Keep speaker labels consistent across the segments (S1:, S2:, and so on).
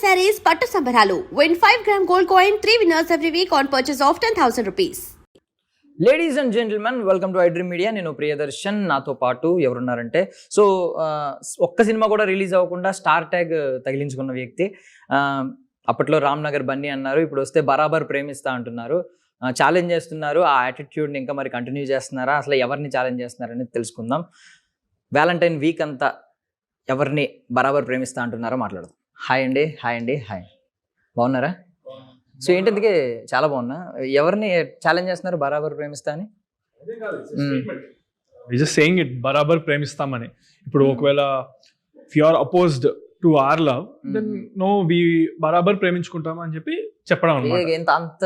S1: sarees పట్టు సంబరాలు. Win 5-gram gold coin, 3 winners every week on purchase of 10,000 rupees.
S2: Ladies and gentlemen, welcome to iDream media. నేను ప్రియదర్శన్, నాతో పాటు ఎవరున్నారంటే ఒక్క cinema కూడా రిలీజ్ అవ్వకుండా స్టార్ ట్యాగ్ తగిలించుకున్న వ్యక్తి. అప్పట్లో రామ్ నగర్ బన్నీ అన్నారు, ఇప్పుడు వస్తే బరాబర్ ప్రేమిస్తా అంటున్నారు. ఛాలెంజ్ చేస్తున్నారు. ఆ యాటిట్యూడ్ని ఇంకా మరి కంటిన్యూ చేస్తున్నారా, అసలు ఎవరిని ఛాలెంజ్ చేస్తున్నారనేది తెలుసుకుందాం. వ్యాలంటైన్ వీక్ అంతా ఎవరిని బరాబర్ ప్రేమిస్తా అంటున్నారో మాట్లాడదాం. హాయ్ అండి. బాగున్నారా? సో ఏంటిందుకే చాలా బాగున్నా. ఎవరిని ఛాలెంజ్ చేస్తున్నారు బరాబర్ ప్రేమిస్తా అని?
S3: జస్ట్ సేయింగ్ ఇట్, బరాబర్ ప్రేమిస్తామని. ఇప్పుడు ఒకవేళ if you are opposed to our love, then no we బరాబర్ ప్రేమించుకుంటాం అని చెప్పి చెప్పడం అన్నమాట.
S2: అంత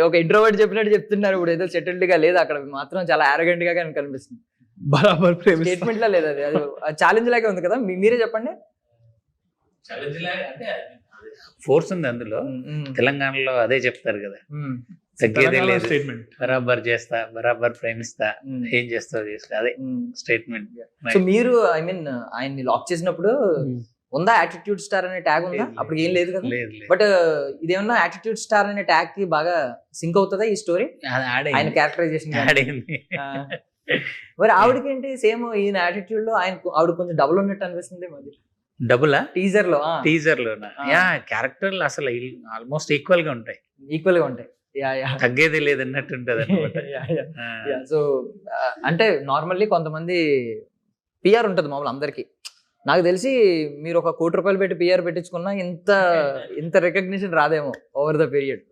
S2: ఒక ఇంట్రోవర్ట్ చెప్పినట్టు చెప్తున్నారు. ఇప్పుడు ఏదో సెటిల్డ్ గా లేదు, అక్కడ మాత్రం చాలా ఆరోగెంట్ గా కనిపిస్తుంది.
S3: బరాబర్
S2: స్టేట్మెంట్ లా లేదు, అది ఛాలెంజ్ లాగే ఉంది కదా. మీరే చెప్పండి.
S4: ఫోర్స్ ఉంది అందులో. తెలంగాణలో అదే చెప్తారు కదా, తగ్గేదే లేదు, బరాబర్ చేస్తా, బరాబర్ ప్రేమిస్తా, ఏం చేస్తావు చేస్తా, అదే స్టేట్మెంట్.
S2: సో మీరు ఆయన్ని లాక్ చేసినప్పుడు ఉందా యాటిట్యూడ్ స్టార్ అనే ట్యాగ్ ఉందా? అప్పుడు ఏం లేదు కదా. బట్ ఇదేమన్నా యాటిట్యూడ్ స్టార్ అనే ట్యాగ్ కి బాగా సింక్ అవుతుందా ఈ స్టోరీ? ఆయన క్యారెక్టరైజేషన్ మరి ఆవిడకి ఏంటి సేమ్ ఈయన యాటిట్యూడ్ లో ఆవిడ కొంచెం డబుల్ ఉన్నట్టు అనిపిస్తుంది. మరి
S4: డబులా?
S2: టీజర్ లో
S4: యా, క్యారెక్టర్లు అసలు ఆల్మోస్ట్ ఈక్వల్ గా ఉంటాయి. తగ్గేది లేదు అన్నట్టు ఉంటది అనమాట.
S2: సో అంటే నార్మల్లీ కొంతమంది పిఆర్ ఉంటది మామూలు అందరికి. నాకు తెలిసి మీరు ఒక ₹1 కోటి పెట్టి పిఆర్ పెట్టించుకున్నా ఇంత రికగ్నిషన్ రాదేమో over the period.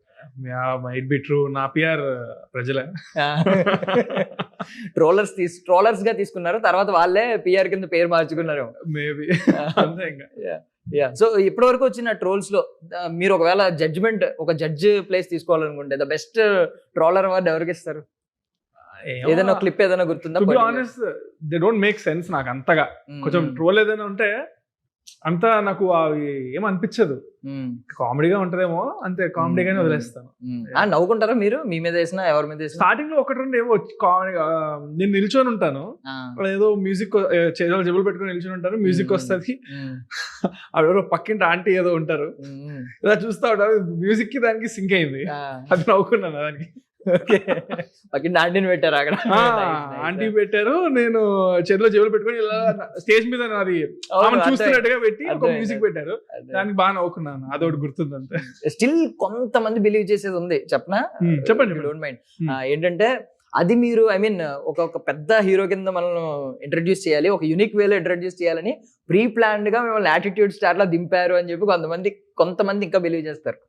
S3: Might be true. నా పిఆర్ ప్రజలే
S2: ట్రోలర్స్ గా తీసుకున్నారు, తర్వాత వాళ్ళే పిఆర్ కింద పేరు మార్చుకున్నారు
S3: మేబీ.
S2: సో ఇప్పటి వరకు వచ్చిన ట్రోల్స్ లో మీరు ఒకవేళ ఒక జడ్జ్ ప్లేస్ తీసుకోవాలనుకుంటే ద బెస్ట్ ట్రోలర్ అవార్డు ఎవరికి ఇస్తారు? ఏదైనా క్లిప్ ఏదైనా గుర్తుందా?
S3: To be honest, they don't make sense నాకు అంతగా. కొంచెం ట్రోల్ ఏదైనా ఉంటే అంత నాకు అవి ఏమనిపించదు. కామెడీగా ఉంటదేమో, అంతే, కామెడీగానే వదిలేస్తాను.
S2: నవ్వుకుంటారా మీరు మీ మీద వేసినా ఎవరి మీద వేసినా?
S3: స్టార్టింగ్ లో ఒకటి రెండు ఏమో నేను నిల్చొని ఉంటాను, ఏదో మ్యూజిక్ చేతులు జబ్బులు పెట్టుకుని నిల్చొని ఉంటాను, మ్యూజిక్ వస్తుంది, ఎవరో పక్కింటి ఆంటీ ఏదో ఉంటారు, ఇలా చూస్తా ఉంటారు, మ్యూజిక్ కి దానికి సింక్ అయింది, అది నవ్వుకున్నాను దానికి.
S2: ఆంటీని పెట్టారు అక్కడ,
S3: ఆంటీ పెట్టారు, నేను చేతిలో జేబులు పెట్టుకుని ఇలా స్టేజ్ మీద నాది చూస్తున్నట్టుగా పెట్టి ఒక మ్యూజిక్ పెట్టారు, దానికి బాగా నవ్వుకున్నాను. అదొకటి గుర్తుంది అంతే.
S2: స్టిల్ కొంతమంది బిలీవ్ చేసేది ఉంది,
S3: చెప్పండి.
S2: Don't mind. ఏంటంటే అది మీరు ఒక పెద్ద హీరో కింద మనల్ని ఇంట్రడ్యూస్ చేయాలి, ఒక యూనిక్ వేలో ఇంట్రడ్యూస్ చేయాలని ప్రీ ప్లాన్డ్ గా మిమ్మల్ని యాటిట్యూడ్ స్టార్ లా దింపారు అని చెప్పి కొంతమంది ఇంకా బిలీవ్ చేస్తారు.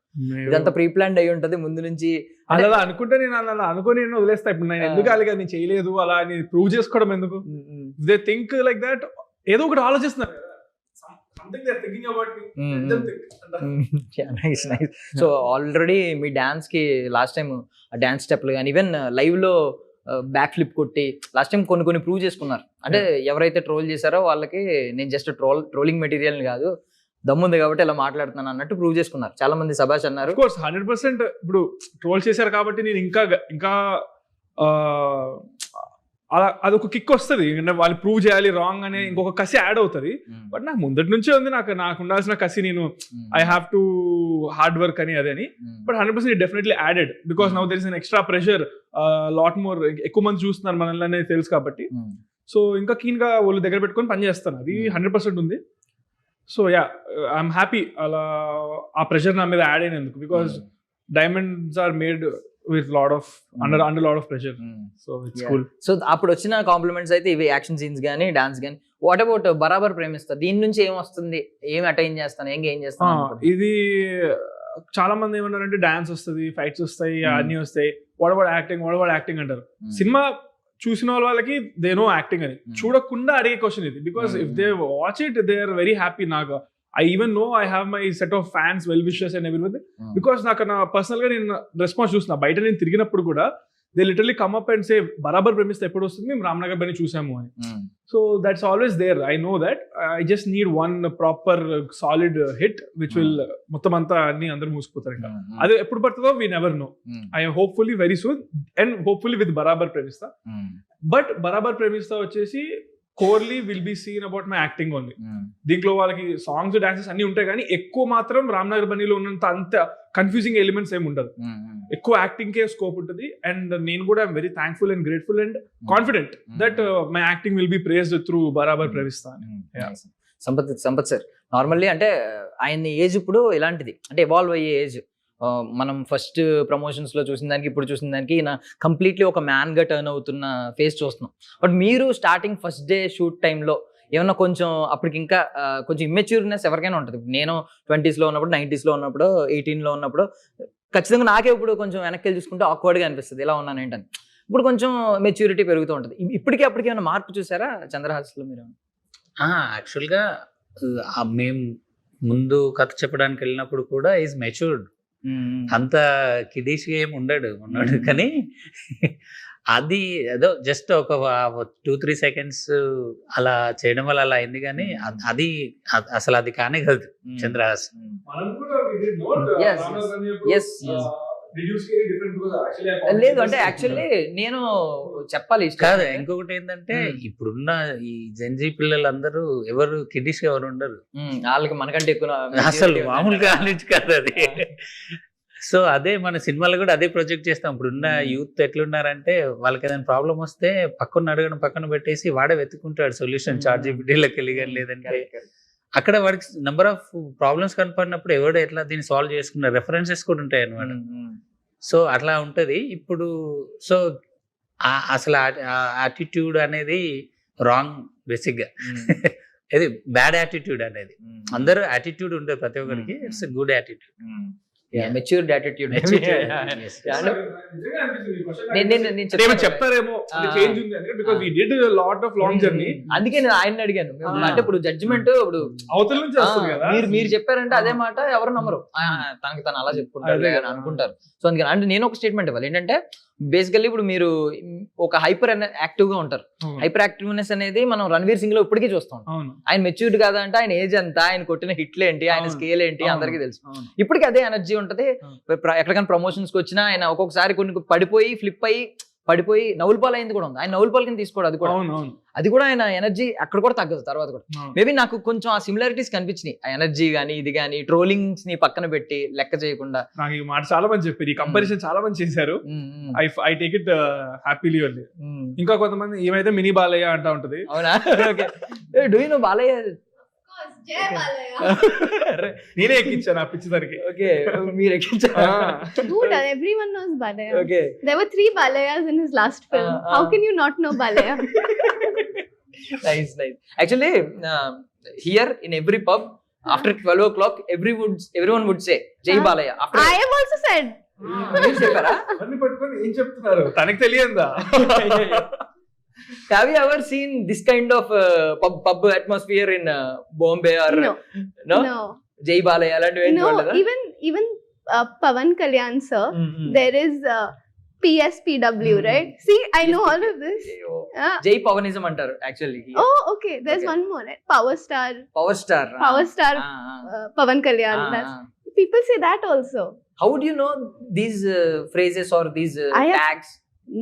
S2: ఇదంతా ప్రీ ప్లాన్డ్ అయి ఉంటది ముందు నుంచి.
S3: అలా అనుకుంటే నేను అలా అనుకుని వదిలేస్తా. ఇప్పుడు నేను ఎందుకు అలాగే నేను చేయలేదు అలా అని ప్రూవ్ చేసుకోవడం ఎందుకు? దే థింక్ లైక్ దట్, ఏదో ఒకటి ఆలోచిస్తున్నారు.
S2: సో ఆల్రెడీ మీ డాన్స్ కి లాస్ట్ టైం డాన్స్ స్టెప్లు కానీ ఈవెన్ లైవ్ లో బ్యాక్ ఫ్లిప్ కొట్టి లాస్ట్ టైం కొన్ని ప్రూవ్ చేసుకున్నారు. అంటే ఎవరైతే ట్రోల్ చేశారో వాళ్ళకి నేను జస్ట్ ట్రోలింగ్ మెటీరియల్ కాదు, దమ్ముంది కాబట్టి ఇలా మాట్లాడుతున్నాను అన్నట్టు ప్రూవ్ చేసుకున్నారు. చాలా మంది సభాష్ అన్నారు.
S3: 100% ఇప్పుడు ట్రోల్ చేశారు కాబట్టి నేను ఇంకా అలా అదొక కిక్ వస్తుంది, వాళ్ళు ప్రూవ్ చేయాలి రాంగ్ అనే ఇంకొక కసి యాడ్ అవుతుంది. బట్ నాకు ముందటి నుంచే ఉంది, నాకు ఉండాల్సిన కసి, నేను I have to hard work అని అదే అని. But 100% definitely added because now there is an extra pressure, lot more, ఎక్కువ మంది చూస్తున్నారు మనల్ని అనేది తెలుసు కాబట్టి. సో ఇంకా కీన్ గా వాళ్ళు దగ్గర పెట్టుకొని పని చేస్తాను, అది 100% ఉంది. సో యా, ఐఎమ్ హ్యాపీ అలా ఆ ప్రెషర్ నా మీద యాడ్ అయినందుకు, because diamonds are made with lot of under lot of pressure, so it's cool.
S2: So అప్పుడు వచ్చిన కాంప్లిమెంట్స్ అయితే ఇవి యాక్షన్ సీన్స్ గానీ డాన్స్ గానీ. వాట్ అబౌట్ బరాబర్ ప్రేమిస్తా, దీని నుంచి ఏం వస్తుంది, ఏం అటైన్ చేస్తాను, ఏం చేస్తాను?
S3: ఇది చాలా మంది ఏమన్నారంటే డాన్స్ వస్తుంది, ఫైట్స్ వస్తాయి, అన్ని వస్తాయి, వాట్ అబౌట్ యాక్టింగ్ అంటారు. సినిమా చూసిన వాళ్ళకి దే నో యాక్టింగ్ అని, చూడకుండా అడిగే క్వశ్చన్ ఇది. Because if they watch it they are very happy. నాకు I even know I have my set of fans, well wishers and everything, because నాకు నా పర్సనల్ గా నేను రెస్పాన్స్ చూస్తున్నా. బయట నేను తిరిగినప్పుడు కూడా they literally come up and say బరాబర్ ప్రేమిస్తే ఎప్పుడు వస్తుంది, మేము రామ్ నగర్ బని చూసాము అని. So that's always there. I know that I just need one proper solid hit which will మొత్తం అంతా అన్ని అందరూ మూసిపోతారు. ఇంకా అది ఎప్పుడు పడుతుందో we never know. I hopefully very soon, and hopefully with Barabar Premistha. But Barabar Premistha వచ్చేసి కోర్లీ will be seen about my acting only. దీంట్లో వాళ్ళకి సాంగ్స్ డాన్సెస్ అన్ని ఉంటాయి కానీ ఎక్కువ మాత్రం రామ్నగర్ బన్నీలో ఉన్నంత అంత కన్ఫ్యూజింగ్ ఎలిమెంట్స్ ఏమి ఉండదు. ఎక్కువ యాక్టింగ్ కే స్కోప్ ఉంటుంది. అండ్ నేను కూడా I'm very thankful and grateful and confident that my acting will be praised through బరాబర్ ప్రవిస్తా.
S2: సంపత్ సార్, నార్మల్లీ అంటే ఆయన ఏజ్ ఇప్పుడు ఇలాంటిది, అంటే ఎవాల్వ్ అయ్యే ఏజ్. మనం ఫస్ట్ ప్రమోషన్స్ లో చూసిన దానికి ఇప్పుడు చూసిన దానికి ఈయన కంప్లీట్లీ ఒక మ్యాన్ గా టర్న్ అవుతున్న ఫేస్ చూస్తున్నాం. బట్ మీరు స్టార్టింగ్ ఫస్ట్ డే షూట్ టైంలో ఏమన్నా కొంచెం అప్పటికి ఇంకా కొంచెం ఇమ్మెచ్యూర్నెస్ ఎవరికైనా ఉంటుంది. నేను 20s లో ఉన్నప్పుడు, 90s లో ఉన్నప్పుడు, 18 లో ఉన్నప్పుడు ఖచ్చితంగా నాకే ఇప్పుడు కొంచెం వెనక్కి వెళ్ళి చూసుకుంటే ఆక్వర్డ్గా అనిపిస్తుంది, ఇలా ఉన్నాను ఏంటని. ఇప్పుడు కొంచెం మెచ్యూరిటీ పెరుగుతూ ఉంటుంది. ఇప్పటికీ అప్పటికి ఏమైనా మార్పు చూసారా చంద్రహాస్లో మీరు?
S4: యాక్చువల్గా మేము ముందు కథ చెప్పడానికి వెళ్ళినప్పుడు కూడా ఈజ్ మెచ్యూర్డ్, అంత కిడీష్గా ఏమి ఉన్నాడు కానీ అది ఏదో జస్ట్ ఒక 2-3 సెకండ్స్ అలా చేయడం వల్ల అలా అయింది. కానీ అది అసలు అది కానే కాదు చంద్రహాస్.
S2: లేదు అంటే యాక్చువల్లీ నేను చెప్పాలి
S4: కాదు. ఇంకొకటి ఏంటంటే ఇప్పుడున్న ఈ జెన్జీ పిల్లలందరూ ఎవరు కిడ్డిష్ ఎవరు ఉండరు,
S2: వాళ్ళకి మనకంటే ఎక్కువ
S4: అసలు మామూలుగా ఆలోచి కాదు అది. సో అదే మన సినిమాలో కూడా అదే ప్రొజెక్ట్ చేస్తాం. ఇప్పుడున్న యూత్ ఎట్లున్నారంటే వాళ్ళకి ఏదైనా ప్రాబ్లం వస్తే పక్కన అడగడం పక్కన పెట్టేసి వాడే వెతుకుంటాడు సొల్యూషన్, ChatGPTలోకి వెళ్ళి. కానీ లేదంటే అక్కడ వాడికి నెంబర్ ఆఫ్ ప్రాబ్లమ్స్ కనపడినప్పుడు ఎవడో ఎట్లా దీన్ని సాల్వ్ చేసుకున్న రెఫరెన్సెస్ కూడా ఉంటాయి అన్నమాట. సో అట్లా ఉంటది ఇప్పుడు. సో అసలు యాటిట్యూడ్ అనేది రాంగ్ బేసిక్ గా. ఇది బ్యాడ్ యాటిట్యూడ్ అనేది. అందరూ యాటిట్యూడ్ ఉంటుంది ప్రతి ఒక్కరికి, it's good attitude,
S2: matured attitude.
S3: చెప్తారేమో చేంజ్ ఉంది అంటే because we did lot of long journey.
S2: అందుకే నేను ఆయన అడిగాను. అంటే ఇప్పుడు జడ్జిమెంట్ ఇప్పుడు
S3: అవతల నుంచి వస్తుంది కదా,
S2: మీరు చెప్పారంటే అదే మాట ఎవరు నమ్మరు, తనకి తను అలా చెప్పుకుంటారు అని అనుకుంటారు. సో అందుకని అంటే నేను ఒక స్టేట్మెంట్ ఇవ్వాలి ఏంటంటే బేసికల్లీ ఇప్పుడు మీరు ఒక హైపర్ యాక్టివ్ గా ఉంటారు. హైపర్ యాక్టివ్నెస్ అనేది మనం రణవీర్ సింగ్ లో ఇప్పటికీ చూస్తాం. ఆయన మెచ్యూర్డ్ కాదంటే ఆయన ఏజ్ ఎంత, ఆయన కొట్టిన హిట్లు ఏంటి, ఆయన స్కేల్ ఏంటి అందరికీ తెలుసు. ఇప్పటికీ అదే ఎనర్జీ ఉంటది. ఎక్కడికైనా ప్రమోషన్స్ కి వచ్చినా ఆయన ఒక్కొక్కసారి కొన్ని పడిపోయి ఫ్లిప్ అయ్యి పడిపోయి నవ్వులపాలు అయింది కూడా ఉంది. ఆయన నవ్వులపాలు కింద తీసుకోవడం అది కూడా ఆయన ఎనర్జీ అక్కడ కూడా తగ్గదు తర్వాత కూడా. మేబీ నాకు కొంచెం ఆ సిమిలారిటీస్ కనిపించినాయి, ఆ ఎనర్జీ గానీ ఇది గానీ. ట్రోలింగ్స్ ని పక్కన పెట్టి లెక్క చేయకుండా
S3: నాకు ఈ మాట చాలా మంది చెప్పారు, ఈ కంపారిజన్ చాలా మంది చేశారు. I take it happily only. ఇంకా కొంతమంది ఏమైతే మినీ బాలయ్య అంటా ఉంటది.
S2: అవునా? Do you know Balayya?
S3: నేనే ఎక్కించాను ఆ పిచ్చి దానికి.
S2: ఓకే, మీరు ఎక్కించారా?
S5: Dude, everyone knows Balaya. Okay. There were 3 Balayas in his last film. How can you not know Balaya?
S2: Nice. Actually, here in every pub, after 12 o'clock, everyone would say, Jai Balaya.
S5: I have also said.
S2: మీరు చెప్పారా?
S3: అన్ని పట్టుకొని ఏం చెప్తున్నారు, తనకి తెలియదా?
S2: Have you ever seen this kind of pub atmosphere in Bombay or
S5: No.
S2: Jai Balaya అలాంటివి?
S5: No, even Pawan Kalyan sir, there is PSPW, right? See, I know all of this.
S2: Jai Pavanism antaru actually.
S5: Oh, okay. There's one more, right? Power star Pawan Kalyan. People say that also.
S2: How would you know these phrases or these tags?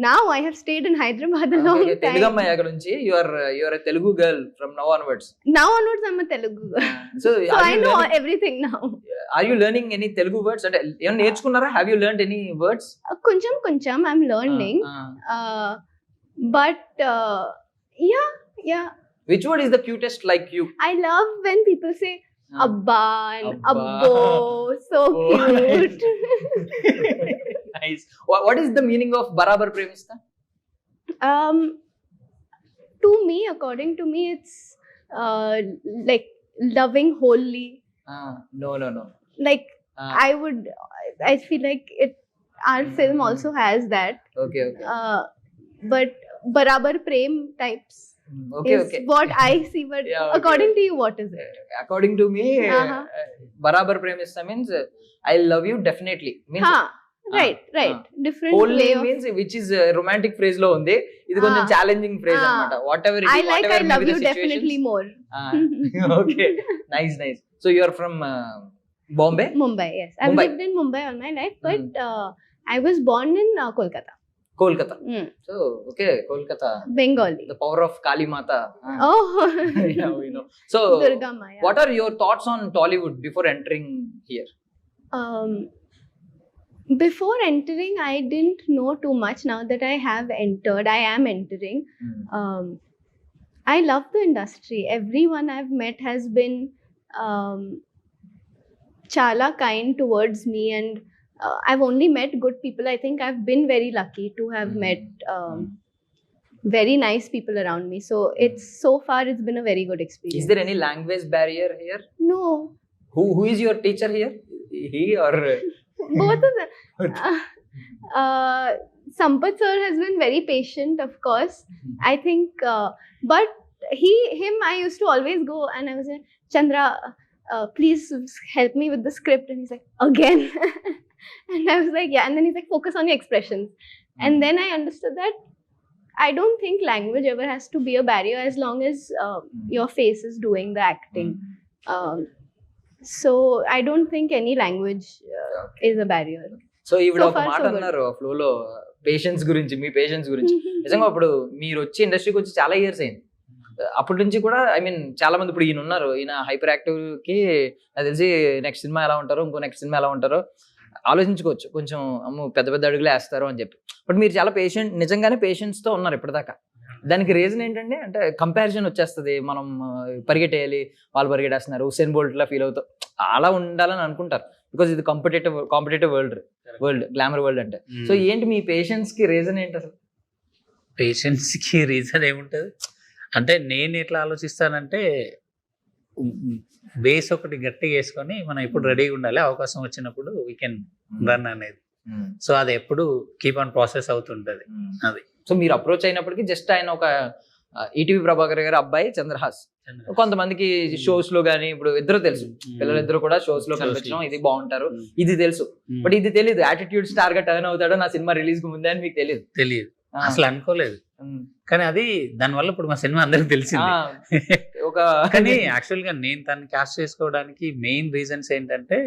S5: Now I have stayed in Hyderabad a long time.
S2: Telugu amma yaga nunchi you are a Telugu girl from now onwards.
S5: Now onwards I'm a Telugu girl.
S2: So
S5: I know everything now.
S2: Are you learning any Telugu words? Ante em nerchukunnara? Have you learned any words?
S5: Koncham I'm learning. But yeah.
S2: Which word is the cutest like you?
S5: I love when people say Abba and Abbo. So cute.
S2: Nice. What is the meaning of Barabar Premista?
S5: To me, according to me, it's like loving wholly.
S2: No.
S5: Like I feel like our film also has that.
S2: Okay.
S5: But Barabar Prem types.
S2: Okay.
S5: What I see, but according to you, what is it?
S2: According to me, Barabar Premista means I love you definitely. Means
S5: right. Different
S2: wholly
S5: way of
S2: means which is romantic phrase lo undi. Idi koncham challenging phrase anamata. Whatever it is, whatever
S5: I love you definitely more.
S2: Okay. Nice. So you are from Bombay?
S5: Mumbai, yes. I've lived in Mumbai all my life, but I was born in Kolkata.
S2: Kolkata.
S5: Mm.
S2: So okay, Kolkata,
S5: Bengali.
S2: The power of Kalimata.
S5: Oh,
S2: so
S5: Durga Maya.
S2: What are your thoughts on Tollywood before entering here?
S5: Before entering, I didn't know too much. Now that I have entered, I am entering. I love the industry. Everyone I've met has been chala kind towards me, and I've only met good people. I think I've been very lucky to have met very nice people around me. So so far it's been a very good experience.
S2: Is there any language barrier here?
S5: No,
S2: Who is your teacher here? He or
S5: both of them. Sampath sir has been very patient, of course. I think, but him, I used to always go and I was like, Chandra, please help me with the script. And he's like, again. And I was like, yeah. And then he's like, focus on your expressions. And then I understood that I don't think language ever has to be a barrier as long as your face is doing the acting. So I don't think any language is a barrier.
S2: So ఇప్పుడు
S5: So
S2: ఒక
S5: far,
S2: మాట
S5: so good.
S2: అన్నారు flow లో, patience గురించి, మీ patience గురించి. నిజంగా ఇప్పుడు మీరు వచ్చి ఇండస్ట్రీకి వచ్చి చాలా ఇయర్స్ అయింది. అప్పటి నుంచి కూడా ఐ మీన్ చాలా మంది ఇప్పుడు ఈయన ఉన్నారు, ఈయన హైపర్ యాక్టివ్ కి నాకు తెలిసి నెక్స్ట్ సినిమా ఎలా ఉంటారో, ఇంకో నెక్స్ట్ సినిమా ఎలా ఉంటారో ఆలోచించుకోవచ్చు. కొంచెం అమ్మ పెద్ద పెద్ద అడుగులు వేస్తారు అని చెప్పి. బట్ మీరు చాలా పేషెంట్, నిజంగానే పేషెన్స్ తో ఉన్నారు ఇప్పటిదాకా. దానికి రీజన్ ఏంటంటే, అంటే కంపారిజన్ వచ్చేస్తుంది, మనం పరిగెట్టేయాలి, వాళ్ళు పరిగెట్టేస్తున్నారు, హుసేన్ బోల్ట్ లా ఫీల్ అవుతాం, అలా ఉండాలని అనుకుంటారు. బికాజ్ ఇది కాంపిటేటివ్ వరల్డ్ గ్లామర్ వరల్డ్ అంటే. సో ఏంటి మీ పేషెన్స్ కి రీజన్ ఏంటి అసలు?
S4: పేషెన్స్ కి రీజన్ ఏముంటది అంటే, నేను ఎట్లా ఆలోచిస్తానంటే, బేస్ ఒకటి గట్టిగా వేసుకొని మనం ఇప్పుడు రెడీగా ఉండాలి, అవకాశం వచ్చినప్పుడు వీ కెన్ రన్ అనేది. సో అది ఎప్పుడు కీప్ ఆన్ ప్రాసెస్ అవుతుంటది అది.
S2: సో మీరు అప్రోచ్ అయినప్పటికీ జస్ట్ ఆయన ఒక ఈటీవీ ప్రభాకర్ గారి అబ్బాయి చంద్రహాస్, కొంతమందికి షోస్ లో గానీ, ఇప్పుడు ఇద్దరు తెలుసు, పిల్లలిద్దరు కూడా షోస్ లో కనిపించడం, ఇది బాగుంటారు, ఇది తెలుసు. బట్ ఇది తెలియదు, యాటిట్యూడ్ స్టార్ గా టర్న్ అవుతాడో నా సినిమా రిలీజ్ కు ముందే అని మీకు తెలియదు.
S4: అసలు అనుకోలేదు. కానీ అది దానివల్ల ఇప్పుడు మా సినిమా అందరికి తెలిసింది.
S2: ఒక
S4: కానీ యాక్చువల్ గా నేను తను క్యాస్ట్ చేసుకోవడానికి మెయిన్ రీజన్స్ ఏంటంటే,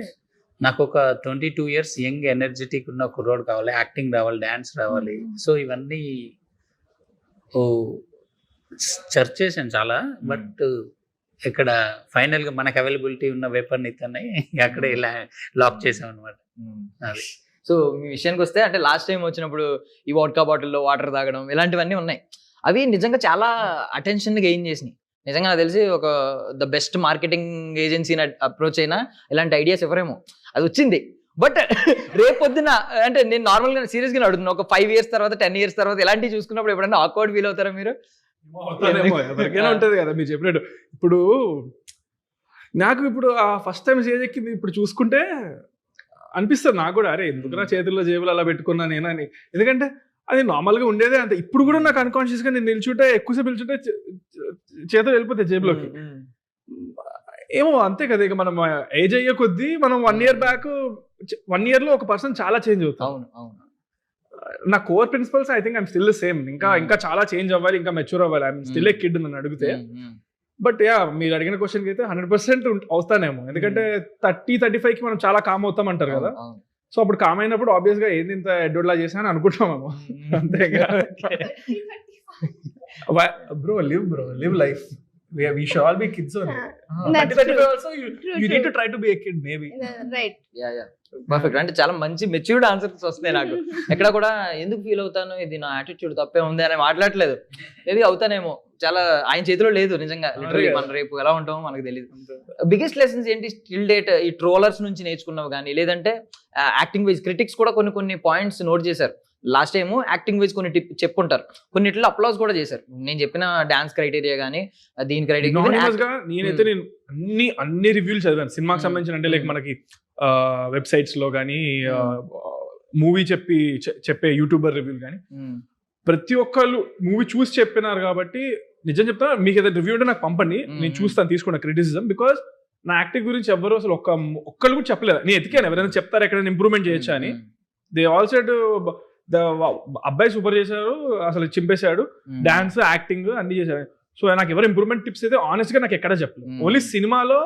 S4: నాకు ఒక 22 years యంగ్ ఎనర్జెటిక్ ఉన్న కుర్రోడు కావాలి, యాక్టింగ్ రావాలి, డాన్స్ రావాలి. సో ఇవన్నీ సెర్చ్ చేశాను చాలా. బట్ ఇక్కడ ఫైనల్ గా మనకు అవైలబిలిటీ ఉన్న వెపన్ ఇతనే అక్కడే లాక్ చేసాం అనమాట. అది.
S2: సో మీ విషయానికి వస్తే, అంటే లాస్ట్ టైం వచ్చినప్పుడు ఈ వాడ్కా బాటిల్లో వాటర్ తాగడం ఇలాంటివన్నీ ఉన్నాయి. అవి నిజంగా చాలా అటెన్షన్ గెయిన్ చేసినాయి. నిజంగా నాకు తెలిసి ఒక ద బెస్ట్ మార్కెటింగ్ ఏజెన్సీని అప్రోచ్ అయినా ఇలాంటి ఐడియాస్ ఎవరేమో, అది వచ్చింది. బట్ రేపొద్దున, అంటే నేను నార్మల్గా సీరియస్గా అడుగుతున్నా, ఒక 5 years తర్వాత 10 years తర్వాత ఇలాంటివి చూసుకున్నప్పుడు ఎప్పుడైనా ఆక్వర్డ్ ఫీల్ అవుతారా మీరు?
S3: ఎవరికైనా ఉంటది కదా మీరు చెప్పినట్టు. ఇప్పుడు నాకు ఇప్పుడు ఆ ఫస్ట్ టైం స్టేజ్ ఎక్కింది ఇప్పుడు చూసుకుంటే అనిపిస్తుంది నాకు కూడా, అరే ఎందుకురా చేతుల్లో జేబులు అలా పెట్టుకున్నా నేనని. ఎందుకంటే అది నార్మల్గా ఉండేదే అంత. ఇప్పుడు కూడా నాకు అన్కాన్షియస్గా నేను నిల్చుంటే, ఎక్కువసేపు నిల్చుంటే చేతులు వెళ్ళిపోతాయి జేబులోకి. ఏమో అంతే కదా, ఇక మనం ఏజ్ అయ్యే కొద్దీ మనం 1 year బ్యాక్ 1 year లో ఒక పర్సన్ చాలా చేంజ్ అవుతాం. నా core principles I think I'm still the same. ఇంకా చాలా చేంజ్ అవ్వాలి, ఇంకా మెచ్యూర్ అవ్వాలి. ఐఎమ్ స్టిల్ ఏ కిడ్ నన్ను అడిగితే. బట్ యా, మీరు అడిగిన క్వశ్చన్కి అయితే 100% అవుతానేమో. ఎందుకంటే 30-35 కి మనం చాలా కామ్ అవుతాం అంటారు కదా. సో అప్పుడు కామ్ అయినప్పుడు ఆబ్వియస్ గా ఏంది ఇంత ఎడ్డోడ్లా చేశాను అనుకుంటామేమో. అంతే bro, live life. We should all be kids only.
S5: That's
S3: 30-35
S5: true.
S3: also you need to try to be a kid maybe.
S5: Right.
S2: Perfect. అంటే చాలా మంచి మెచ్యూర్డ్ ఆన్సర్స్ వస్తున్నాయి నాకు. ఎక్కడ కూడా ఎందుకు ఫీల్ అవుతాను, ఇది నా యాటిట్యూడ్ తప్పే ఉంది అని మాట్లాడలేదు. మేబీ అవుతానేమో, చాలా ఆయన చేతిలో లేదు నిజంగా. లిటరల్లీ మనం రేపు ఎలా ఉంటామో మనకు తెలియదు. బిగ్గెస్ట్ లెసన్స్ ఏంటి స్టిల్ డేట్ ఈ ట్రోలర్స్ నుంచి నేర్చుకున్నావు కానీ, లేదంటే యాక్టింగ్ వైజ్ క్రిటిక్స్ కూడా కొన్ని పాయింట్స్ నోట్ చేశారు. లాస్ట్ టైం యాక్టింగ్ వైజ్ కొన్ని టిప్ చెప్పుంటారు, కొన్నిట్లో అప్లాజ్ కూడా చేశారు. నేను చెప్పిన డాన్స్ క్రైటీరియా కానీ, దీని క్రైటీరియా
S3: నేనైతే అన్ని రివ్యూలు చదివాను సినిమాకి సంబంధించిన. అంటే లైక్ మనకి వెబ్సైట్స్ లో కానీ, మూవీ చెప్పే యూట్యూబర్ రివ్యూలు కానీ, ప్రతి ఒక్కళ్ళు మూవీ చూసి చెప్పినారు. కాబట్టి నిజం చెప్తా, మీకు ఏదైనా రివ్యూ ఉంటే నాకు పంపండి, నేను చూస్తాను, తీసుకున్న క్రిటిసిజం. బికాస్ నా యాక్టింగ్ గురించి ఎవరు అసలు ఒక్కళ్ళు కూడా చెప్పలేదు. నేను ఎతికాను ఎవరైనా చెప్తారు ఎక్కడైనా ఇంప్రూవ్మెంట్ చేయొచ్చా అని. దే ఆల్ సెడ్ అబ్బాయి సూపర్ చేశారు, అసలు చింపేశాడు, డాన్స్ యాక్టింగ్ అన్ని చేశాడు. సో నాకు ఎవరు ఇంప్రూవ్మెంట్ టిప్స్ అయితే ఆనెస్ట్ గా నాకు ఎక్కడా చెప్పలేదు. ఓన్లీ సినిమాలో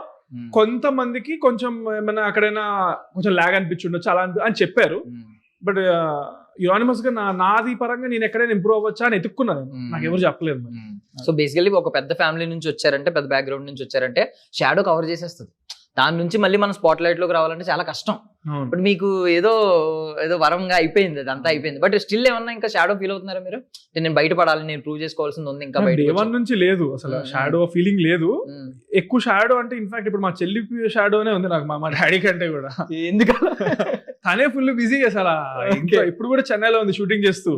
S3: కొంతమందికి కొంచెం ఏమైనా అక్కడైనా కొంచెం లాగ్ అనిపించుండొచ్చు అలా అని చెప్పారు. బట్ యునానిమస్ గా నాది పరంగా నేను ఎక్కడైనా ఇంప్రూవ్ అవ్వచ్చా అని ఎత్తుక్కున్నాను. నాకు ఎవరు చెప్పలేదు.
S2: సో బేసికల్లీ ఒక పెద్ద ఫ్యామిలీ నుంచి వచ్చారంటే, పెద్ద బ్యాక్గ్రౌండ్ నుంచి వచ్చారంటే షాడో కవర్ చేసేస్తుంది. దాని నుంచి మళ్ళీ మనం స్పాట్ లైట్ లోకి రావాలంటే చాలా కష్టం. బట్ మీకు ఏదో వరంగా అయిపోయింది, అదంతా అయిపోయింది. బట్ స్టిల్ ఏమన్నా ఇంకా షాడో ఫీల్ అవుతున్నారా మీరు? నేను బయటపడాలి, నేను ప్రూవ్ చేసుకోవాల్సింది ఉంది ఇంకా బయట.
S3: డే వన్ నుంచి లేదు అసలు షాడో ఫీలింగ్ లేదు. ఎక్కువ షాడో అంటే ఇన్ఫాక్ట్ ఇప్పుడు మా చెల్లి షాడోనే ఉంది నాకు, మా డాడీ కంటే కూడా.
S2: ఎందుకలా?
S3: తనే ఫుల్ బిజీ అసలు. ఇంకా ఇప్పుడు కూడా చెన్నైలో ఉంది షూటింగ్ చేస్తూ.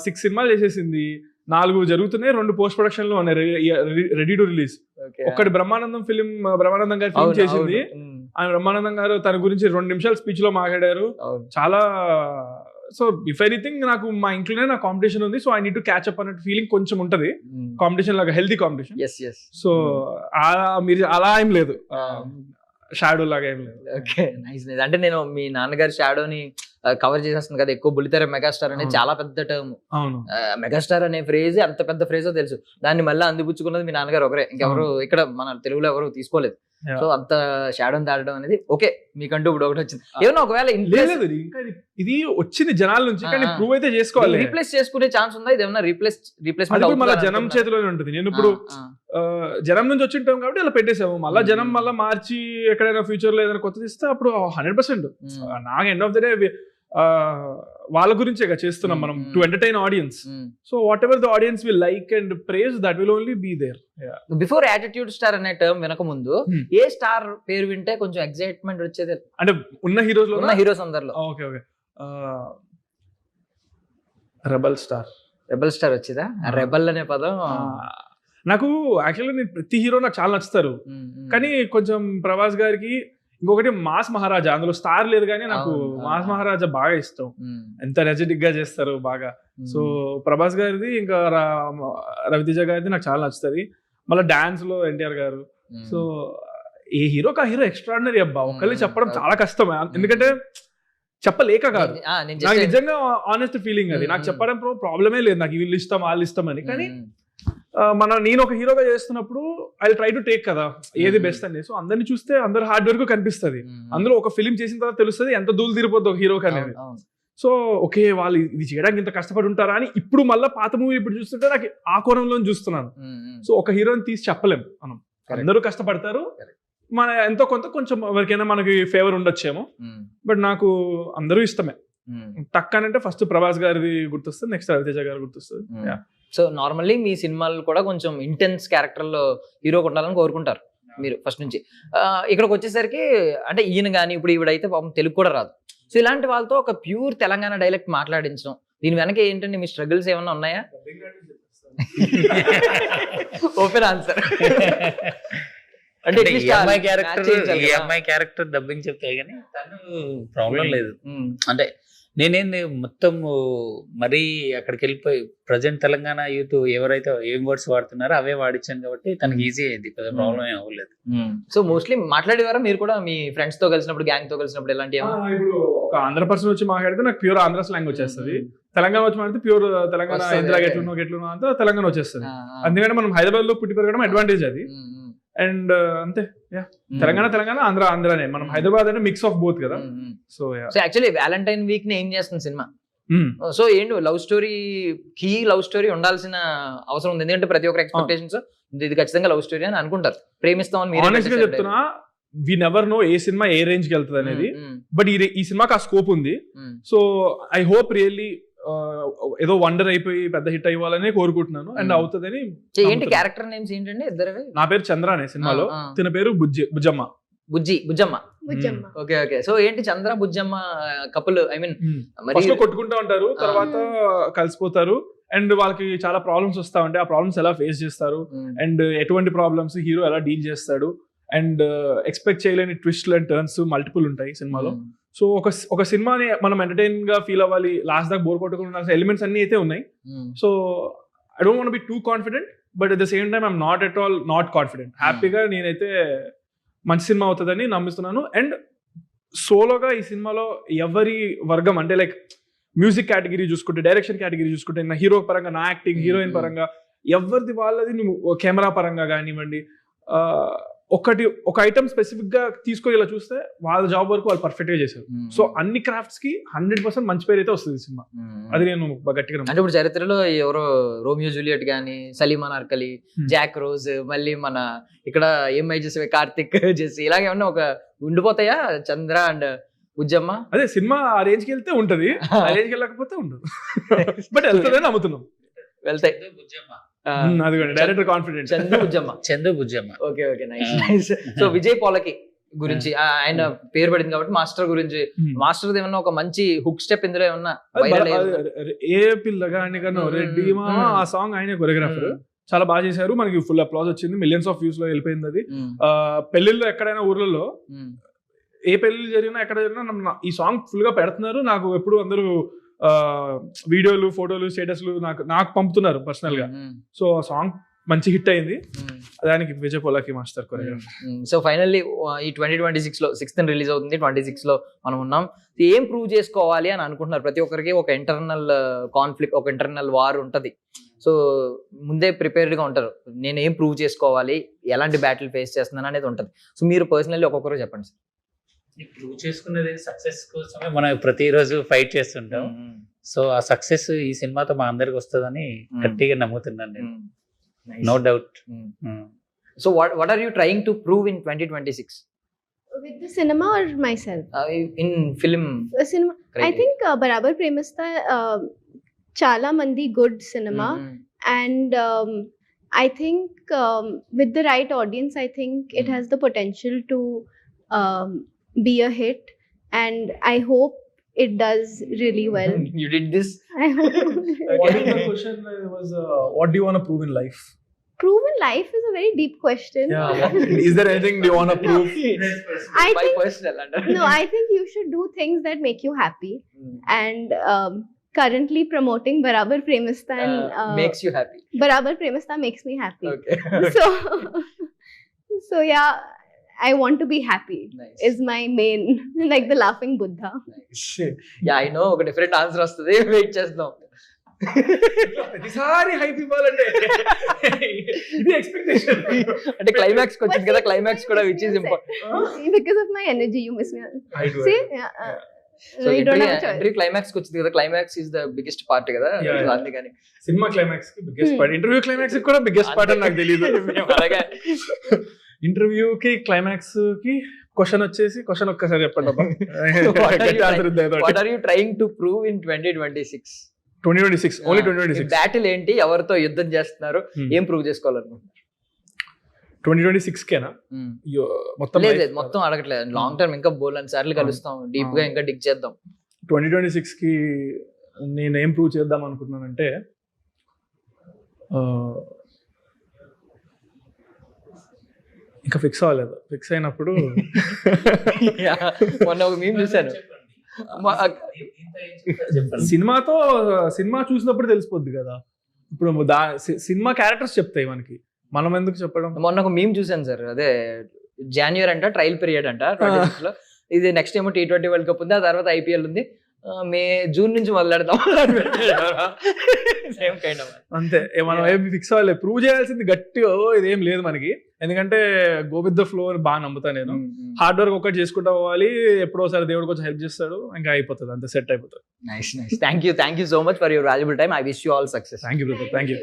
S3: 6 సినిమాలు చేసేసింది, 4 జరుగుతున్నాయి, 2 పోస్ట్ ప్రొడక్షన్ లో ఉన్నాయి, రెడీ టు రిలీజ్. ఒకటి బ్రహ్మానందం గారి ఫిల్మ్ చేసింది. ఆయన బ్రహ్మానందం గారు తన గురించి 2 నిమిషాలు స్పీచ్ లో మాట్లాడారు. చాలా సో ఇఫ్ ఎనీథింగ్ నాకు మా ఇంట్లోనే నా కాంపిటీషన్ ఉంది, so I need to catch up అన్నట్టు ఫీలింగ్ కొంచెం ఉంటది. కాంపిటీషన్ లాగా హెల్తీ కాంపిటీషన్. సో మీరు అలా ఏం లేదు, షాడో లాగా ఏం లేదు.
S2: Okay, nice. అంటే నేను మీ నాన్నగారి షాడోని కవర్ చేసేస్తుంది కదా ఎక్కువ. బుల్లితెర మెగాస్టార్ అనేది చాలా పెద్ద టర్మ్. మెగాస్టార్ అనే ఫ్రేజ్ అంత పెద్ద ఫ్రేజో తెలుసు, దాన్ని మళ్ళీ అందిపుచ్చుకున్నది మీ నాన్నగారు ఒకరే, ఇంకెవరు ఇక్కడ మన తెలుగులో ఎవరు తీసుకోలేదు. సో అంత షాడోని దాటడం అనేది ఓకే, మీకంటూ ఇప్పుడు ఒకటి వచ్చింది. ఏమన్నా ఒకవేళ
S3: ఇది వచ్చింది జనాల నుంచి, కానీ ప్రూవ్ అయితే చేసుకోవాలి.
S2: రీప్లేస్ చేసుకునే ఛాన్స్ ఉందా? ఇది ఏమన్నా రీప్లేస్మెంట్
S3: మళ్ళీ జనం చేతిలోనే ఉంటుంది. నేను ఇప్పుడు జనం నుంచి వచ్చింటాం కాబట్టి అలా పెట్టేసాము. మళ్ళీ జనం మళ్ళీ మార్చి ఎక్కడైనా ఫ్యూచర్ లో ఏదైనా కొత్తది ఇస్తే అప్పుడు 100%. నాకు ఎండ్ ఆఫ్ ద డే వాళ్ళ గురించే చేస్తున్నాం మనం, to entertain audience. So whatever the audience will like and praise, that will only be there.
S2: Before attitude star అనే టర్మ్ వినక ముందు ఏ స్టార్ పేరు వింటే కొంచెం ఎక్సైట్మెంట్ వచ్చేది?
S3: అంటే ఉన్న హీరోస్
S2: అందరిలో.
S3: ఓకే, రెబల్ స్టార్
S2: వచ్చేదా? రెబల్ అనే పదం
S3: నాకు యాక్చువల్గా నేను ప్రతి హీరో నాకు చాలా నచ్చుతారు, కానీ కొంచెం ప్రభాస్ గారికి ఇంకొకటి మాస్ మహారాజా, అందులో స్టార్ లేదు కానీ నాకు మాస్ మహారాజా బాగా ఇష్టం. ఎంత ఎనర్జెటిక్ గా చేస్తారు బాగా. సో ప్రభాస్ గారిది ఇంకా రవితేజ గారిది నాకు చాలా నచ్చుతుంది. మళ్ళీ డాన్స్ లో ఎన్టీఆర్ గారు. సో ఏ హీరోకి ఆ హీరో ఎక్స్ట్రాడినరీ అబ్బా, ఒకళ్ళు చెప్పడం చాలా కష్టం. ఎందుకంటే చెప్పలేక కాదు, నాకు నిజంగా ఆనెస్ట్ ఫీలింగ్ అది. నాకు చెప్పడం ప్రాబ్లమే లేదు, నాకు వీళ్ళు ఇష్టం వాళ్ళు ఇష్టం అని. కానీ నేను ఒక హీరోగా చేస్తున్నప్పుడు ఐ ట్రై టు టేక్ కదా ఏది బెస్ట్ అని. సో అందరిని చూస్తే అందరు హార్డ్ వర్క్ కనిపిస్తుంది. అందులో ఒక ఫిలిం చేసిన తర్వాత తెలుస్తుంది ఎంత దూలు తీరిపోద్ది ఒక హీరోకి అనేది. సో ఓకే, వాళ్ళు ఇది చేయడానికి ఇంత కష్టపడి ఉంటారా అని ఇప్పుడు మళ్ళీ పాత మూవీ ఇప్పుడు చూస్తుంటే నాకు ఆ కోణంలో చూస్తున్నాను. సో ఒక హీరోని తీసి చెప్పలేం మనం, అందరూ కష్టపడతారు. మన ఎంతో కొంచెం ఎవరికైనా మనకి ఫేవర్ ఉండొచ్చేమో, బట్ నాకు అందరూ ఇష్టమే. టక్కనంటే ఫస్ట్ ప్రభాస్ గారిది గుర్తొస్తుంది, నెక్స్ట్ రవితేజ గారు గుర్తొస్తుంది.
S2: సో నార్మల్లీ మీ సినిమాలు కూడా కొంచెం ఇంటెన్స్ క్యారెక్టర్ లో హీరో ఉండాలని కోరుకుంటారు మీరు ఫస్ట్ నుంచి. ఇక్కడికి వచ్చేసరికి అంటే ఈయన కానీ ఇప్పుడు ఈవిడైతే పాపం తెలుగు కూడా రాదు. సో ఇలాంటి వాళ్ళతో ఒక ప్యూర్ తెలంగాణ డైలెక్ట్ మాట్లాడించడం, దీని వెనక ఏంటంటే మీ స్ట్రగుల్స్ ఏమన్నా ఉన్నాయా? Open answer.
S4: అంటే ఈ అమ్మాయి క్యారెక్టర్ డబ్బింగ్ చెప్తాయి కానీ తను ప్రాబ్లం లేదు. అంటే నేనేంది మొత్తం మరీ అక్కడికి వెళ్ళిపోయి ప్రజెంట్ తెలంగాణ యూత్ ఎవరైతే ఏం వర్డ్స్ వాడుతున్నారో అవే వాడించాను కాబట్టి తనకి ఈజీ అయింది, పెద్ద ప్రాబ్లం ఏం అవ్వలేదు.
S2: సో మోస్ట్లీ మాట్లాడేవారా మీరు కూడా మీ ఫ్రెండ్స్ తో కలిసినప్పుడు, గ్యాంగ్ తో కలిసినప్పుడు? ఎలాంటి
S3: ఇప్పుడు ఒక ఆంధ్ర పర్సన్ వచ్చి మాట్లాడితే నాకు ప్యూర్ ఆంధ్ర స్లాంగ్ వచ్చేస్తుంది, తెలంగాణ వచ్చి మాట్లాడితే ప్యూర్ తెలంగాణ ఇందిరా గెట్లునో అంతా తెలంగాణ వచ్చేస్తుంది. అందుకని మనం హైదరాబాద్ లో పుట్టి పెరగడం అడ్వాంటేజ్ అది. అండ్ అంతే, తెలంగాణ ఆంధ్రానే. మనం హైదరాబాద్ అంటే మిక్స్ ఆఫ్ బోత్ కదా. సో
S2: యాక్చువల్లీ వ్యాలంటైన్ వీక్ ని ఏం చేస్తుంది సినిమా? సో ఏంటి లవ్ స్టోరీ ఉండాల్సిన అవసరం ఉంది, ఎందుకంటే ప్రతి ఒక్కరు ఎక్స్పెక్టేషన్స్ ఇది ఖచ్చితంగా లవ్ స్టోరీ అని అనుకుంటారు. ప్రేమిస్తామని
S3: ఆనెస్ట్ గా చెప్తున్నా, వి నెవర్ నో ఏ సినిమా ఏ రేంజ్ కి వెళ్తుంది అనేది. బట్ ఈ సినిమాకి ఆ స్కోప్ ఉంది. సో ఐ హోప్ రియల్లీ ఏదో వండర్ అయిపోయి పెద్ద హిట్ అయ్యాలని కోరుకుంటున్నాను, అండ్ అవుతుందని.
S2: ఏంటి క్యారెక్టర్ నేమ్స్ ఏంటండి ఇద్దరు?
S3: నా పేరు చంద్ర అనే సినిమాలో, తిన పేరు బుజ్జమ్మ.
S2: ఓకే. సో ఏంటి చంద్ర బుజ్జమ్మ కపుల్, ఐ మీన్
S3: కొట్టుకుంటా ఉంటారు, తర్వాత కలిసిపోతారు, అండ్ వాళ్ళకి చాలా ప్రాబ్లమ్స్ వస్తా ఉంటాయి. ఆ ప్రాబ్లమ్స్ ఎలా ఫేస్ చేస్తారు, అండ్ ఎటువంటి ప్రాబ్లమ్స్ హీరో ఎలా డీల్ చేస్తాడు, అండ్ ఎక్స్పెక్ట్ చేయలేని ట్విస్ట్లు అండ్ టర్న్స్ మల్టిపుల్ ఉంటాయి సినిమాలో. సో ఒక సినిమాని మనం ఎంటర్టైన్ గా ఫీల్ అవ్వాలి, లాస్ట్ దాకా బోర్ కొట్టుకున్న ఎలిమెంట్స్ అన్ని అయితే ఉన్నాయి. So I don't want be two confident, but at the same time I'm not at all not confident. హ్యాపీగా నేనైతే మంచి సినిమా అవుతుందని నమ్మిస్తున్నాను. అండ్ సోలోగా ఈ సినిమాలో ఎవరి వర్గం అంటే లైక్ మ్యూజిక్ కేటగిరీ చూసుకుంటే, డైరెక్షన్ కేటగిరీ చూసుకుంటే, నా హీరో పరంగా, నా యాక్టింగ్, హీరోయిన్ పరంగా, ఎవరిది వాళ్ళది, నువ్వు కెమెరా పరంగా కానివ్వండి, ఒక ఐటమ్ స్పెసిఫిక్ గా తీసుకొని ఇలా చూస్తే వాళ్ళ జాబ్ వరకు వాళ్ళు పర్ఫెక్ట్ గా చేశారు. సో అన్ని క్రాఫ్ట్స్ కి 100% మంచి పేరు అయితే వస్తుంది సినిమా. అది నేను గట్టిగా
S2: అంటే ఇప్పుడు చరిత్రలో ఎవరో రోమియో జూలియట్ గానీ, సలీమా నార్కలి, జాక్ రోజ్, మళ్ళీ మన ఇక్కడ ఏమై చేసే కార్తిక్ చేసి ఇలాగేమన్నా ఒక ఉండిపోతాయా చంద్ర అండ్ బుజ్జమ్మ?
S3: అదే సినిమా ఆ రేంజ్ కి వెళ్తే ఉంటది, ఆ రేంజ్ కి వెళ్ళకపోతే ఉండదు. బట్ వెళ్తుందని నమ్ముతున్నాం.
S2: వెళ్తాయి.
S3: అది director confident.
S2: Chandu Bujjamma. Okay okay, nice nice. So Vijay Polaki గురించి ఆయన పేరు పడింది కాబట్టి మాస్టర్ గురించి, మాస్టర్ ఏమన్నా ఒక మంచి హుక్ స్టెప్ ఇందులో ఏమన్నా
S3: ఏ పిల్లగాని కన్నా రెడ్డి మామ ఆ సాంగ్ ఆయనే కొరియోగ్రాఫర్, చాలా బాగా చేశారు. మనకి ఫుల్ అప్లాజ్ వచ్చింది, మిలియన్స్ ఆఫ్ వ్యూస్ లో వెళ్ళిపోయింది అది. పెళ్లిళ్ళు ఎక్కడైనా ఊర్లలో ఏ పెళ్లి జరిగినా ఎక్కడ జరిగినా ఈ సాంగ్ ఫుల్ గా పెడుతున్నారు. నాకు ఎప్పుడు అందరూ వీడియోలు, ఫోటోలు, స్టేటస్లు నాకు పంపుతున్నారు పర్సనల్ గా. సో ఆ సాంగ్ మంచి హిట్ అయింది, దానికి Vijay Polaki master choreographer.
S2: So finally ఈ 2026 లో 6th రిలీజ్ అవుతుంది, 26 లో మనం ఉన్నాం. ఏం ప్రూవ్ చేసుకోవాలి అని అనుకుంటున్నారు? ప్రతి ఒక్కరికి ఒక ఇంటర్నల్ కాన్ఫ్లిక్ట్, ఒక ఇంటర్నల్ వార్ ఉంటది. సో ముందే ప్రిపేర్డ్ గా ఉంటారు, నేను ఏం ప్రూవ్ చేసుకోవాలి, ఎలాంటి బ్యాటిల్ ఫేస్ చేస్తున్నాను అనేది ఉంటది. సో మీరు పర్సనల్లీ ఒక్కొక్కరు చెప్పండి సార్.
S4: ప్రూవ్ చేసుకున్నది సక్సెస్ కోసమే మనం ప్రతిరోజు ఫైట్ చేస్తుంటాం. సో ఆ సక్సెస్ ఈ సినిమాతో మా అందరికి వస్తుందని గట్టిగా నమ్ముతున్నాను నేను. No doubt.
S2: So what are you trying to prove in 2026
S5: with the cinema or myself?
S2: In film
S5: Cinema, I think Barabar Premista chala mandi good cinema, and I think with the right audience, I think it has the potential to be a hit, and I hope it does really well.
S2: You did this.
S5: I hope.
S3: What is the question was, what do you want to prove in life?
S5: Prove in life is a very deep question.
S3: Yeah. Is there anything you want to prove?
S5: I
S2: My
S5: think
S2: personal
S5: no, I think you should do things that make you happy, and currently promoting Barabar Premista
S2: makes you happy.
S5: Barabar Premista makes me happy.
S2: Okay.
S5: So yeah, I want to be happy.
S2: Nice.
S5: Is my main, like the laughing Buddha.
S2: Yeah, I know ఒక different answer వస్తుంది, wait చేద్దాం.
S3: ప్రతిసారి hype ఇవ్వాలంటే ఇది expectation.
S2: అంటే climax వచ్చింది కదా, climax కూడా which is important.
S5: Because of my energy you miss me.
S3: I do.
S5: See?
S2: So
S5: You don't have a choice.
S2: Entry climax వచ్చింది కదా, climax is the biggest part కదా.
S3: Yeah.
S2: అందుకని
S3: సినిమా క్లైమాక్స్ కి biggest part, interview climax కి కూడా biggest part అని నాకు తెలియదు.
S2: అలాగే
S3: ఇంటర్వ్యూ కి క్లైమాక్స్ కి క్వశ్చన్ వచ్చేసి, క్వశ్చన్ ఒక్కసారి చెప్పండి అబ్బా.
S2: What are you trying to prove in 2026?
S3: 2026 only 2026
S2: battle ఏంటి, ఎవరితో యుద్ధం చేస్తున్నారు, ఏం ప్రూవ్ చేసుకోవాలనుకుంటున్నారు?
S3: 2026 కేనా? మొత్తం
S2: లేదు లేదు, మొత్తం అడగట్లేదు. లాంగ్ టర్మ్ ఇంకా బోలెన్ సార్లు కలుస్తాం, డీప్ గా ఇంకా డిగ్ చేద్దాం.
S3: 2026 కి నేను ఏం ప్రూవ్ చేద్దాం అనుకుంటున్నానంటే, ఇంకా ఫిక్స్ అవ్వలేదు. ఫిక్స్ అయినప్పుడు
S2: మొన్న ఒక మీమ్ చూశాను,
S3: సినిమా చూసినప్పుడు తెలిసిపోద్ది కదా. ఇప్పుడు సినిమా క్యారెక్టర్స్ చెప్తాయి మనకి, మనం ఎందుకు చెప్పడం.
S2: మొన్న ఒక మీమ్ చూసాను సార్, అదే జాన్యువరి అంట ట్రయల్ పీరియడ్ అంట 26 లో, ఇది నెక్స్ట్ ఏమో T20 వరల్డ్ కప్ ఉంది, ఆ తర్వాత IPL ఉంది, జూన్ నుంచి మొదలెడదాం. సేమ్ కైండ్ ఆఫ్
S3: అంతే. మనం ఏమి ఫిక్స్ అవ్వలేదు, ప్రూవ్ చేయాల్సింది గట్టిగా ఇదేం లేదు మనకి. ఎందుకంటే గో విత్ ద ఫ్లో బాగా నమ్ముతా నేను. హార్డ్ వర్క్ ఒకటి చేసుకుంటా పోవాలి, ఎప్పుడోసారి దేవుడు కొంచెం హెల్ప్ చేస్తాడు, ఇంకా అయిపోతుంది, అంతే సెట్ అయిపోతుంది.
S2: Nice nice. Thank you so much for your valuable time. I wish you all success.
S3: Thank you brother, thank you.